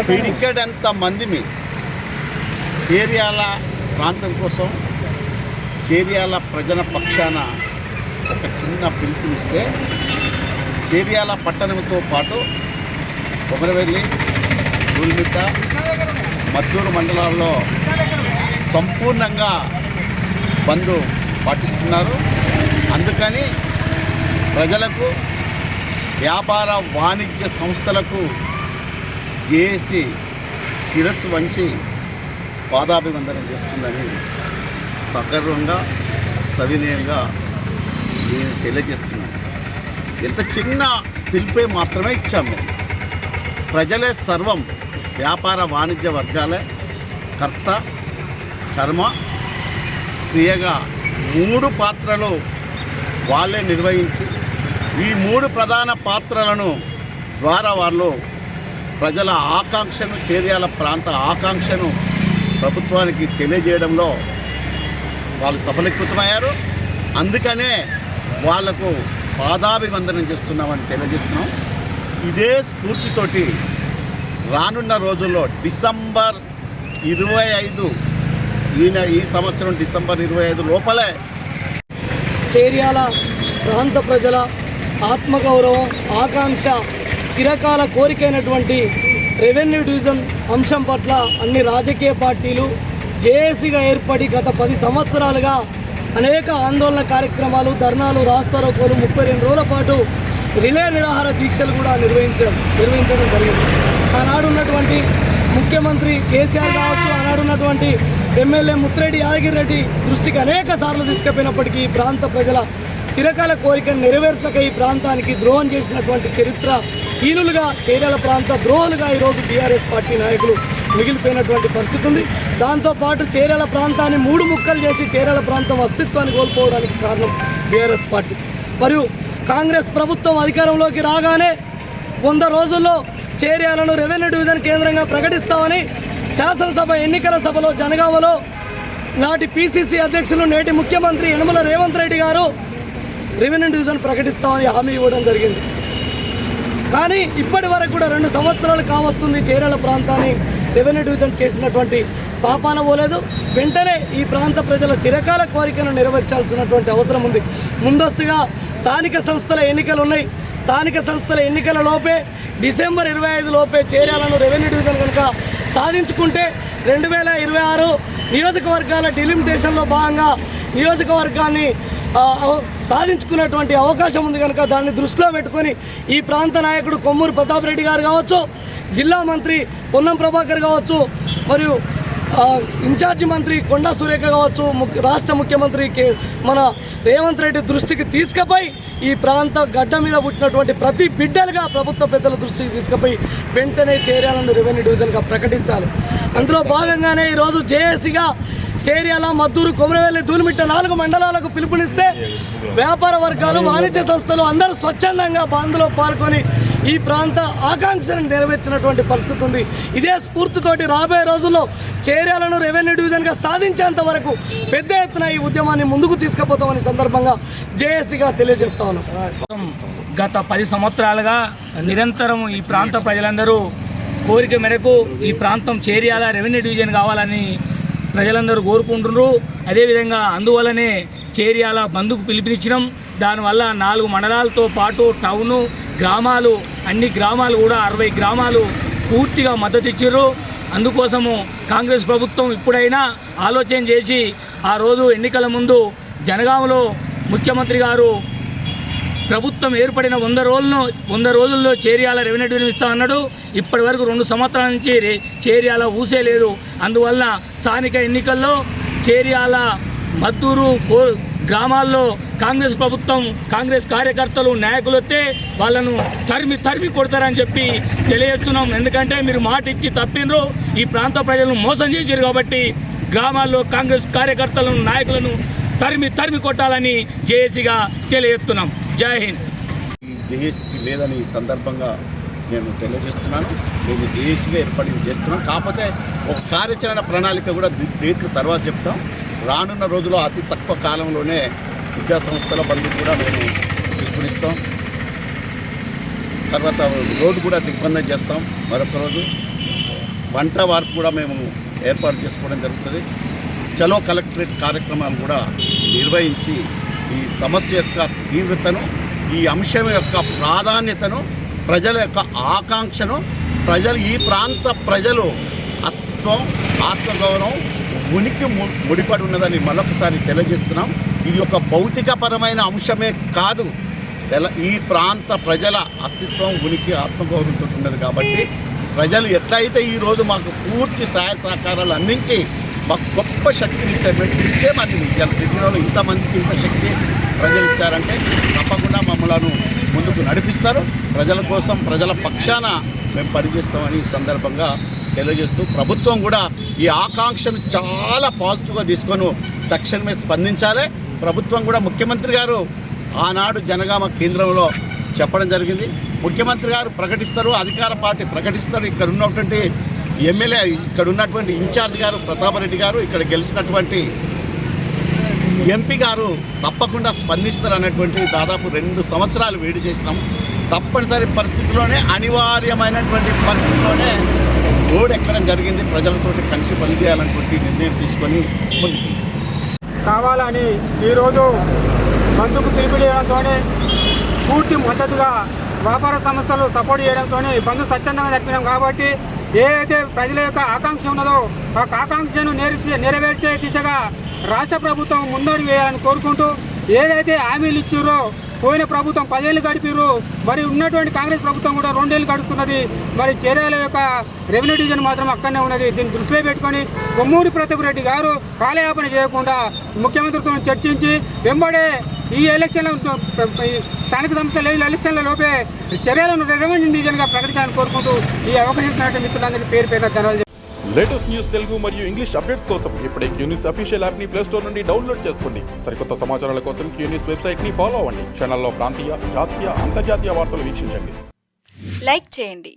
పిడికెడంత మందిని చేర్యాల ప్రాంతం కోసం చేర్యాల ప్రజల పక్షాన ఒక చిన్న పిలుపునిస్తే చేర్యాల పట్టణంతో పాటు కొమరవెల్లి, గుల్మిట్ట, మద్దూరు మండలాల్లో సంపూర్ణంగా బంద్ పాటిస్తున్నారు. అందుకని ప్రజలకు, వ్యాపార వాణిజ్య సంస్థలకు జేఏసీ శిరస్సు వంచి పాదాభివందనం చేస్తుందని సగర్వంగా, సవినయంగా నేను తెలియజేస్తున్నాను. ఎంత చిన్న పిలుపే మాత్రమే ఇచ్చాము. ప్రజలే సర్వం, వ్యాపార వాణిజ్య వర్గాలే కర్త, కర్మ, క్రియగా 3 పాత్రలు వాళ్ళే నిర్వహించి ఈ 3 ప్రధాన పాత్రలను ద్వారా వాళ్ళు ప్రజల ఆకాంక్షను, చేర్యాల ప్రాంత ఆకాంక్షను ప్రభుత్వానికి తెలియజేయడంలో వాళ్ళు సఫలీకృతమయ్యారు. అందుకనే వాళ్లకు పాదాభివందనం చేస్తున్నామని తెలియజేస్తున్నాం. ఇదే స్ఫూర్తితోటి రానున్న రోజుల్లో డిసెంబర్ 25 ఈ సంవత్సరం డిసెంబర్ 25 లోపలే చేర్యాల ప్రాంత ప్రజల ఆత్మగౌరవం, ఆకాంక్ష, చిరకాల కోరికైనటువంటి రెవెన్యూ డివిజన్ అంశం పట్ల అన్ని రాజకీయ పార్టీలు జేఏసీగా ఏర్పడి గత 10 సంవత్సరాలుగా అనేక ఆందోళన కార్యక్రమాలు, ధర్నాలు, రాస్తారోకోలు, 32 రోజుల పాటు రిలే నిరాహార దీక్షలు కూడా నిర్వహించడం జరిగింది. ఆనాడు ఉన్నటువంటి ముఖ్యమంత్రి కేసీఆర్ కావచ్చు, ఆనాడు ఉన్నటువంటి ఎమ్మెల్యే ముత్తిరెడ్డి యాదగిరి రెడ్డి దృష్టికి అనేక సార్లు తీసుకుపోయినప్పటికీ ఈ ప్రాంత ప్రజల చిరకాల కోరికను నెరవేర్చక ఈ ప్రాంతానికి ద్రోహం చేసినటువంటి చరిత్ర హీనులుగా, చేర్యాల ప్రాంత ద్రోహులుగా ఈరోజు టీఆర్ఎస్ పార్టీ నాయకులు మిగిలిపోయినటువంటి పరిస్థితి ఉంది. దాంతోపాటు చేర్యాల ప్రాంతాన్ని 3 ముక్కలు చేసి చేర్యాల ప్రాంతం అస్తిత్వాన్ని కోల్పోవడానికి కారణం బీఆర్ఎస్ పార్టీ. మరియు కాంగ్రెస్ ప్రభుత్వం అధికారంలోకి రాగానే 100 రోజుల్లో చేర్యాలను రెవెన్యూ డివిజన్ కేంద్రంగా ప్రకటిస్తామని శాసనసభ ఎన్నికల సభలో జనగామలో నాటి పిసిసి అధ్యక్షులు, నేటి ముఖ్యమంత్రి యనమల రేవంత్ రెడ్డి గారు రెవెన్యూ డివిజన్ ప్రకటిస్తామని హామీ ఇవ్వడం జరిగింది. కానీ ఇప్పటి వరకు కూడా 2 సంవత్సరాలు కావస్తుంది చేర్యాల ప్రాంతాన్ని రెవెన్యూ డివిజన్ చేసినటువంటి పాపాన పోలేదు. వెంటనే ఈ ప్రాంత ప్రజల చిరకాల కోరికను నెరవేర్చాల్సినటువంటి అవసరం ఉంది. ముందస్తుగా స్థానిక సంస్థల ఎన్నికలు ఉన్నాయి. స్థానిక సంస్థల ఎన్నికల లోపే డిసెంబర్ 25 లోపే చేర్యాలను రెవెన్యూ డివిజన్ కనుక సాధించుకుంటే 2026 నియోజకవర్గాల డిలిమిటేషన్లో భాగంగా నియోజకవర్గాన్ని సాధించుకున్నటువంటి అవకాశం ఉంది. కనుక దాన్ని దృష్టిలో పెట్టుకొని ఈ ప్రాంత నాయకుడు కొమ్మూరు ప్రతాప్ రెడ్డి గారు కావచ్చు, జిల్లా మంత్రి పొన్నం ప్రభాకర్ కావచ్చు, మరియు ఇన్ఛార్జి మంత్రి కొండా సురేఖ కావచ్చు, రాష్ట్ర ముఖ్యమంత్రి మన రేవంత్ రెడ్డి దృష్టికి తీసుకుపోయి ఈ ప్రాంత గడ్డ మీద పుట్టినటువంటి ప్రతి బిడ్డలుగా ప్రభుత్వ పెద్దల దృష్టికి తీసుకుపోయి వెంటనే చేర్యాలను రెవెన్యూ డివిజన్గా ప్రకటించాలి. అందులో భాగంగానే ఈరోజు జేఏసీగా చేర్యాల, మద్దూరు, కొమరవెల్లి, దూలిమిట్ట 4 మండలాలకు పిలుపునిస్తే వ్యాపార వర్గాలు, వాణిజ్య సంస్థలు అందరూ స్వచ్ఛందంగా బంద్లో పాల్గొని ఈ ప్రాంత ఆకాంక్షను నెరవేర్చినటువంటి పరిస్థితి ఉంది. ఇదే స్ఫూర్తితోటి రాబోయే రోజుల్లో చేర్యాలను రెవెన్యూ డివిజన్గా సాధించేంత వరకు పెద్ద ఎత్తున ఈ ఉద్యమాన్ని ముందుకు తీసుకుపోతామని సందర్భంగా జేఏసీగా తెలియజేస్తా ఉన్నాం. గత 10 సంవత్సరాలుగా నిరంతరం ఈ ప్రాంత ప్రజలందరూ కోరిక మేరకు ఈ ప్రాంతం చేర్యాల రెవెన్యూ డివిజన్ కావాలని ప్రజలందరూ కోరుకుంటున్నారు. అదేవిధంగా అందువల్లనే చేర్యాల బంద్కు పిలుపునిచ్చినాం. దానివల్ల 4 మండలాలతో పాటు టౌను, గ్రామాలు, అన్ని గ్రామాలు కూడా 60 గ్రామాలు పూర్తిగా మద్దతు ఇచ్చారు. అందుకోసము కాంగ్రెస్ ప్రభుత్వం ఇప్పుడైనా ఆలోచన చేసి ఆ రోజు ఎన్నికల ముందు జనగామలో ముఖ్యమంత్రి గారు ప్రభుత్వం ఏర్పడిన 100 రోజుల్లో చేర్యాల రెవెన్యూ డివిజన్ ఇస్తా అన్నాడు. ఇప్పటి వరకు 2 సంవత్సరాల నుంచి చేర్యాల ఊసే లేదు. అందువల్ల స్థానిక ఎన్నికల్లో చేర్యాల, మద్దూరు గ్రామాల్లో కాంగ్రెస్ ప్రభుత్వం, కాంగ్రెస్ కార్యకర్తలు, నాయకులు వస్తే వాళ్ళను తరిమి కొడతారని చెప్పి తెలియజేస్తున్నాం. ఎందుకంటే మీరు మాట ఇచ్చి తప్పినరు, ఈ ప్రాంత ప్రజలను మోసం చేశారు. కాబట్టి గ్రామాల్లో కాంగ్రెస్ కార్యకర్తలను, నాయకులను తరిమి కొట్టాలని జేఏసీగా తెలియజేస్తున్నాం. జై హింద్. జేఏసీకి లేదని ఈ సందర్భంగా నేను తెలియజేస్తున్నాను. మేము జేఏసీగా ఏర్పాటు చేస్తున్నాం. కాకపోతే ఒక కార్యాచరణ ప్రణాళిక కూడా డేట్లు తర్వాత చెప్తాం. రానున్న రోజుల్లో అతి తక్కువ కాలంలోనే విద్యా సంస్థల బంధు కూడా మేము పిలుపునిస్తాం. తర్వాత రోడ్డు కూడా దిగ్బంధం చేస్తాం. మరొక రోజు వంట వార్పు కూడా మేము ఏర్పాటు చేసుకోవడం జరుగుతుంది. చలో కలెక్టరేట్ కార్యక్రమాలు కూడా నిర్వహించి ఈ సమస్య యొక్క తీవ్రతను, ఈ అంశం యొక్క ప్రాధాన్యతను, ప్రజల యొక్క ఆకాంక్షను, ఈ ప్రాంత ప్రజలు అస్తిత్వం, ఆత్మగౌరవం, ఉనికి ముడిపడి ఉన్నదని మరొకసారి తెలియజేస్తున్నాం. ఇది ఒక భౌతికపరమైన అంశమే కాదు, ఈ ప్రాంత ప్రజల అస్తిత్వం, ఉనికి, ఆత్మగౌరవంతో ఉన్నది. కాబట్టి ప్రజలు ఎట్లయితే ఈరోజు మాకు పూర్తి సహాయ సహకారాలు అందించి మాకు గొప్ప శక్తిని ఇచ్చారు. మేము ఇంతమందిని దిగులో ఇంతమందికి ఇంత శక్తి ప్రజలు ఇచ్చారంటే తప్పకుండా మమ్మల్ని ముందుకు నడిపిస్తారు. ప్రజల కోసం, ప్రజల పక్షాన మేము పనిచేస్తామని ఈ సందర్భంగా తెలియజేస్తూ, ప్రభుత్వం కూడా ఈ ఆకాంక్షను చాలా పాజిటివ్గా తీసుకొని తక్షణమే స్పందించాలి. ప్రభుత్వం కూడా ముఖ్యమంత్రి గారు ఆనాడు జనగామ కేంద్రంలో చెప్పడం జరిగింది. ముఖ్యమంత్రి గారు ప్రకటిస్తారు, అధికార పార్టీ ప్రకటిస్తారు. ఇక్కడ ఉన్నటువంటి ఎమ్మెల్యే, ఇక్కడ ఉన్నటువంటి ఇన్ఛార్జ్ గారు ప్రతాపరెడ్డి గారు, ఇక్కడ గెలిచినటువంటి ఎంపీ గారు తప్పకుండా స్పందిస్తారు అన్నటువంటి దాదాపు 2 సంవత్సరాలు వేడి చేసినాం. తప్పనిసరి పరిస్థితిలోనే, అనివార్యమైనటువంటి పరిస్థితిలోనే రోడ్ ఎక్కడం జరిగింది. ప్రజలతోటి కలిసి పనిచేయాలన్నటువంటి నిర్ణయం తీసుకొని ముందుకు కావాలని ఈరోజు బంధుకు పిలుపులేయడంతోనే, పూర్తి మద్దతుగా వ్యాపార సంస్థలు సపోర్ట్ చేయడంతో బంధు స్వచ్ఛందంగా జరిపినాం. కాబట్టి ఏదైతే ప్రజల యొక్క ఆకాంక్ష ఉన్నదో ఆ ఆకాంక్షను నెరవేర్చే దిశగా రాష్ట్ర ప్రభుత్వం ముందడుగు వేయాలని కోరుకుంటూ, ఏదైతే హామీలు ఇచ్చారో పోయిన ప్రభుత్వం 10 ఏళ్ళు గడిపారు, మరి ఉన్నటువంటి కాంగ్రెస్ ప్రభుత్వం కూడా 2 ఏళ్ళు గడుస్తున్నది. మరి చర్యల యొక్క రెవెన్యూ డివిజన్ మాత్రం అక్కడనే ఉన్నది. దీన్ని దృష్టిలో పెట్టుకొని కొమ్మూరి ప్రతాపరెడ్డి గారు కాలయాపన చేయకుండా ముఖ్యమంత్రితో చర్చించి వెంబడే ఈ ఎలక్షన్ల స్థానిక సంస్థల ఎలక్షన్ల లోపే చర్యలను రెవెన్యూ డివిజన్గా ప్రకటించాలని కోరుకుంటూ ఈ అవకాశం ఇచ్చినట్టు మిత్రులందరికీ పేరు ధన్యవాదాలు. లేటెస్ట్ న్యూస్ తెలుగు మరియు ఇంగ్లీష్ అప్డేట్స్ కోసం ఇప్పుడే క్యూన్యూస్ అఫీషియల్ యాప్ ని ప్లే స్టోర్ నుండి డౌన్లోడ్ చేసుకోండి. సరికొత్త సమాచారాల కోసం క్యూన్యూస్ వెబ్సైట్ ని ఫాలో అవ్వండి. ఛానల్లో ప్రాంతీయ, జాతీయ, అంతర్జాతీయ వార్తలు వీక్షించండి. లైక్ చేయండి.